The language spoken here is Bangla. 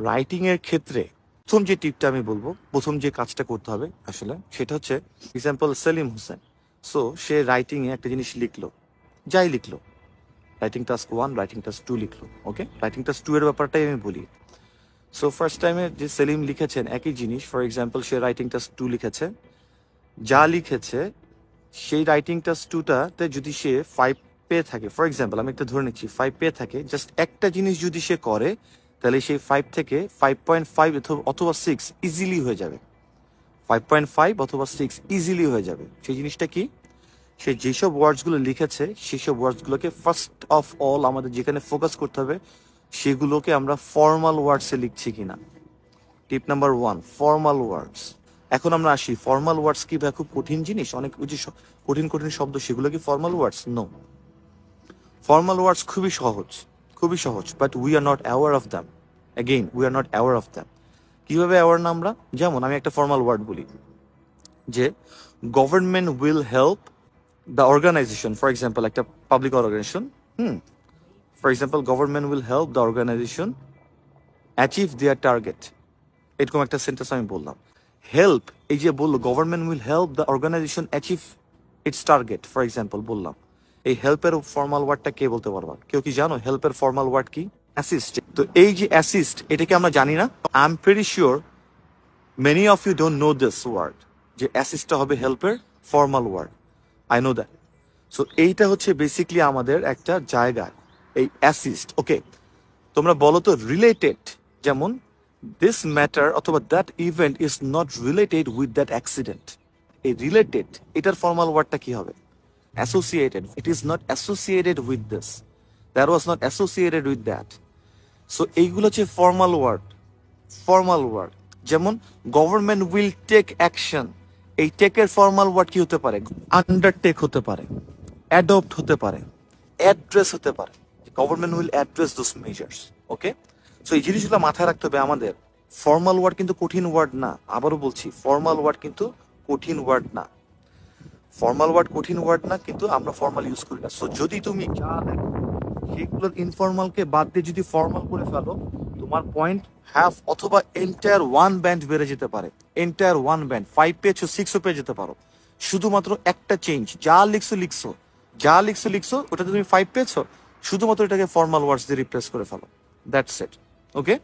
রাইটিং এর ক্ষেত্রে প্রথম যে টিপটা আমি বলবো, প্রথম যে কাজটা করতে হবে আসলে সেটা হচ্ছে, এক্সাম্পল সেলিম হোসেন। সো সে রাইটিং এ একটা জিনিস লিখলো, যাই লিখলো, রাইটিং টাস্ক 1, রাইটিং টাস্ক 2 লিখলো। ওকে, রাইটিং টাস্ক 2 এর ব্যাপারটাই আমি বলি। সো ফার্স্ট টাইমে যে সেলিম লিখেছেন একই জিনিস, for example say writing task 2 লিখেছে, যা লিখেছে সেই রাইটিং টাস্ক 2টাতে যদি সে 5 পেয়ে থাকে, ফর এক্সাম্পল আমি একটা ধরে নিচ্ছি 5 পেয়ে থাকে, জাস্ট একটা জিনিস যদি সে করে তাহলে সেই 5 থেকে 5.5 অথবা 6 ইজিলি হয়ে যাবে। 5.5 অথবা 6 ইজিলি হয়ে যাবে। সেই জিনিসটা কি? সে যেসব ওয়ার্ডসগুলো লিখেছে সেসব ওয়ার্ডসগুলোকে ফার্স্ট অফ অল আমাদের যেখানে ফোকাস করতে হবে সেগুলোকে আমরা ফর্মাল ওয়ার্ডসে লিখছি কিনা। টিপ নাম্বার 1, ফর্মাল ওয়ার্ডস। এখন আমরা আসি, ফর্মাল ওয়ার্ডস কি ভাই খুব কঠিন জিনিস? অনেক ওই যে কঠিন কঠিন শব্দ, সেগুলো কি formal words? No, formal words খুবই সহজ, খুবই সহজ, but we are not aware of them. Again, we are not aware of them. কিভাবে অ্যাওয়ার না আমরা? যেমন আমি একটা ফর্মাল ওয়ার্ড বলি যে government will help the organization, for example একটা public organization, for example government will help the organization achieve their target. এরকম একটা সেন্টেন্স আমি বললাম। হেল্প, এই যে বললো government will help the organization achieve its target, for example বললাম। এই হেল্পের ফর্মাল ওয়ার্ডটা কে বলতে পারবা? কেউ কি জানো হেল্পের ফর্মাল ওয়ার্ড কি? অ্যাসিস্ট। তো এই যে অ্যাসিস্ট, এটাকে আমরা জানি না। I am pretty sure many of you don't know this word, যে অ্যাসিস্টটা হবে হেল্পের formal word. I know that. So এইটা হচ্ছে বেসিকলি আমাদের একটা জায়গা, এই অ্যাসিস্ট। ওকে, তোমরা বলো তো রিলেটেড, যেমন দিস ম্যাটার অথবা that event is not related with that accident. এই রিলেটেড এটার ফর্মাল ওয়ার্ডটা কি হবে? Associated. It is not associated with this, that was not associated with that. So এইগুলো হচ্ছে ফর্মাল ওয়ার্ড, ফর্মাল ওয়ার্ড। যেমন গভর্নমেন্ট উইল টেক অ্যাকশন, এই টেকের ফর্মাল ওয়ার্ড কি হতে পারে? আন্ডারটেক হতে পারে, অ্যাডপ্ট হতে পারে, অ্যাড্রেস হতে পারে। Government will address those measures. Okay, so এই জিনিসগুলো মাথায় রাখতে হবে আমাদের। ফর্মাল ওয়ার্ড কিন্তু কঠিন ওয়ার্ড না, আবারও বলছি, ফর্মাল ওয়ার্ড কিন্তু কঠিন ওয়ার্ড না। ফর্মাল ওয়ার্ড কঠিন ওয়ার্ড না, কিন্তু আমরা ফর্মাল ইউজ করি না। সো যদি তুমি যা দেখো সেগুলোর ইনফর্মালকে বাদ দিয়ে যদি ফর্মাল করে ফেলো, তোমার পয়েন্ট হাফ অথবা এন্টায়ার 1 ব্যান্ড বেড়ে যেতে পারে। এন্টায়ার 1 ব্যান্ড, 5 পেয়েছো 6ও পেয়ে যেতে পারো। শুধুমাত্র একটা চেঞ্জ, যা লিখছো লিখছো, যা লিখছো লিখছো, ওটাতে তুমি 5 পেয়েছো, শুধুমাত্র এটাকে ফর্মাল ওয়ার্ডস দিয়ে রিপ্লেস করে ফেলো। That's it. ওকে।